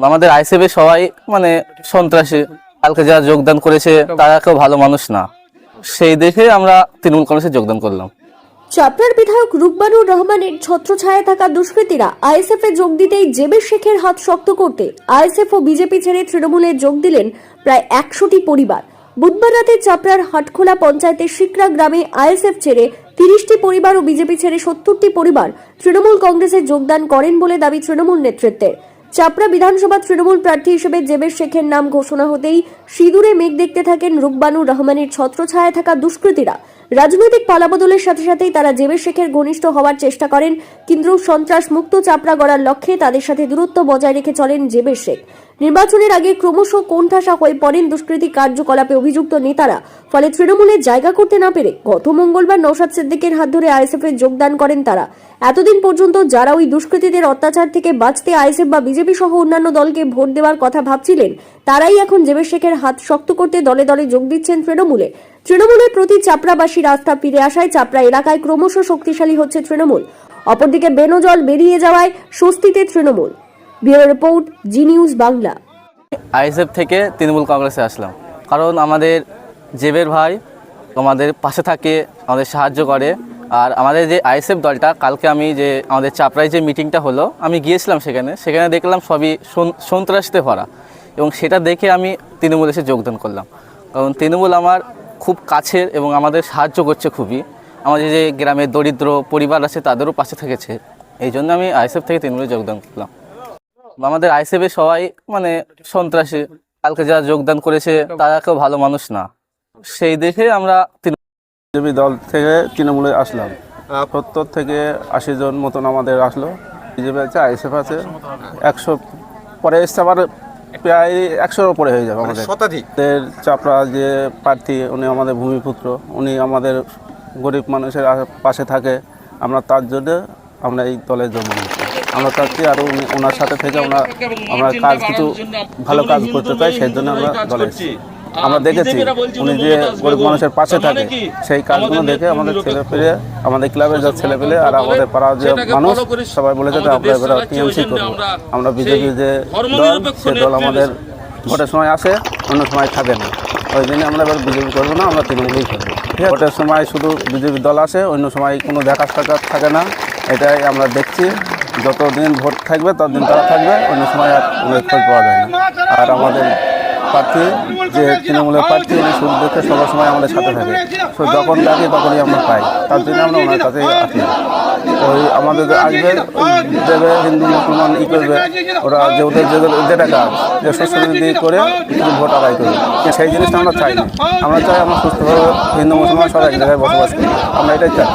আমাদের আইএসএফে সবাই মানে সন্ত্রাসী, কালকে যারা যোগদান করেছে তারা কেউ ভালো মানুষ না, সেই দেখে আমরা তৃণমূল কংগ্রেসে যোগদান করলাম। চাপড়ার বিধায়ক রুকবানুর রহমানের ছত্রছায়ায় থাকা দুষ্কৃতীরা আইএসএফ এ যোগ দিতেই জেবে শেখের হাত শক্ত করতে আইএসএফ ও বিজেপি ছেড়ে তৃণমূলে যোগ দিলেন প্রায় 100টি পরিবার। বুধবার রাতে চাপড়ার হাটখোলা পঞ্চায়েতের শিকরা গ্রামে আইএসএফ ছেড়ে 30টি পরিবার ও বিজেপি ছেড়ে 70টি পরিবার তৃণমূল কংগ্রেসে যোগদান করেন বলে দাবি তৃণমূল নেতৃত্বের। চাপড়া বিধানসভা তৃণমূল প্রার্থী হিসেবে জেবের শেখের নাম ঘোষণা হতেই সিঁদুরে মেঘ দেখতে থাকেন রুকবানুর রহমানের ছত্রছায়ায় থাকা দুষ্কৃতীরা। রাজনৈতিক পালাবদলের সাথে সাথেই তারা জেবের শেখের ঘনিষ্ঠ হওয়ার চেষ্টা করেন, কিন্তু সন্ত্রাস মুক্ত চাপড়া গড়ার লক্ষ্যে তাদের সাথে দূরত্ব বজায় রেখে চলেন জেবের শেখ। নির্বাচনের আগে ক্রমশ কোণঠাসা হয়ে পড়েন দুষ্কৃতী কার্যকলাপে অভিযুক্ত নেতারা, ফলে তৃণমূলে জায়গা করতে না পেরে গত মঙ্গলবার নওশাদ সিদ্দিকের হাত ধরে আইএসএফ এ যোগদান করেন তারা। এতদিন পর্যন্ত যারা ওই দুষ্কৃতীদের অত্যাচার থেকে বাঁচতে আইএসএফ বা বিজেপি সহ অন্যান্য দলকে ভোট দেওয়ার কথা ভাবছিলেন, তারাই এখন জেবের শেখের হাত শক্ত করতে দলে দলে যোগ দিচ্ছেন তৃণমূলে। তৃণমূলের প্রতি চাপড়াবাসীর আস্থা ফিরে আসায় চাপড়া এলাকায় ক্রমশ শক্তিশালী হচ্ছে তৃণমূল। অপরদিকে বেনজল বেরিয়ে যাওয়ায় স্বস্তিতে তৃণমূল। ব্যুরো রিপোর্ট, জি নিউজ বাংলা। আইএসএফ থেকে তৃণমূল কংগ্রেসে আসলাম কারণ আমাদের জেবের ভাই আমাদের পাশে থাকে, আমাদের সাহায্য করে। আর আমাদের যে আইএসএফ দলটা, কালকে আমি যে আমাদের চাপড়ায় যে মিটিংটা হলো আমি গিয়েছিলাম, সেখানে দেখলাম সবই সন্ত্রাসীতে ভরা, এবং সেটা দেখে আমি তৃণমূল এসে যোগদান করলাম। কারণ তৃণমূল আমার খুব কাছের এবং আমাদের সাহায্য করছে খুবই। আমাদের যে গ্রামের দরিদ্র পরিবার আছে তাদেরও পাশে থেকেছে, এই জন্য আমি আইএসএফ থেকে তৃণমূলে যোগদান করলাম। আমাদের আইএসএফে সবাই মানে সন্ত্রাসী, কালকে যারা যোগদান করেছে তারা কেউ ভালো মানুষ না, সেই দেখে আমরা বিজেপি দল থেকে তৃণমূলে আসলাম। 70 থেকে 80 জন মতন আমাদের আসলো। বিজেপি আছে, আইএসএফ আছে, 100 পরে এসছে, আবার প্রায় 100-এর উপরে হয়ে যাবে আমাদের শতাধিক। চাপড়া যে প্রার্থী উনি আমাদের ভূমিপুত্র, উনি আমাদের গরিব মানুষের পাশে থাকে, আমরা তার জন্য আমরা এই দলে যোগ দিয়েছি। আমরা চাচ্ছি আরও ওনার সাথে থেকে আমরা কাজ কিছু ভালো কাজ করতে চাই, সেই জন্য আমরা দলে এসেছি। আমরা দেখেছি উনি যে গরিব মানুষের পাশে থাকে, সেই কাজগুলো দেখে আমাদের ছেলেপেলে, আমাদের ক্লাবের যা ছেলেপেলে আর আমাদের পাড়ার যে মানুষ সবাই বলেছে যে আমরা এবার টিএমসি করবো। আমরা বিজেপির যে দল, সে দল আমাদের ভোটের সময় আসে, অন্য সময় থাকে না, ওই জন্য আমরা এবার বিজেপি করবো না, আমরা তৃণমূলেই করবো। ভোটের সময় শুধু বিজেপির দল আসে, অন্য সময় কোনো দেখা সাক্ষাৎ থাকে না, এটাই আমরা দেখছি। যতদিন ভোট থাকবে ততদিন তারা থাকবে, অন্য সময় আর খোঁজ পাওয়া যায় না। আর আমাদের প্রার্থী যে তৃণমূলের প্রার্থী, উনি সুখ দেখে সবার সময় আমাদের সাথে থাকে, তো যখন ডাকি তখনই আমরা পাই, তার জন্য আমরা ওনার কাছে আসি। ওই আমাদের আসবে, দেবে, হিন্দু মুসলমান করবে, ওরা যে ওদের যেটা কাজ যে শস্যবৃদ্ধি করে ভোট আদায় করবে, সেই জিনিসটা আমরা চাই না। আমরা চাই আমরা সুস্থভাবে হিন্দু মুসলমান সব এক জায়গায় বসবাস করি, আমরা এটাই চাই।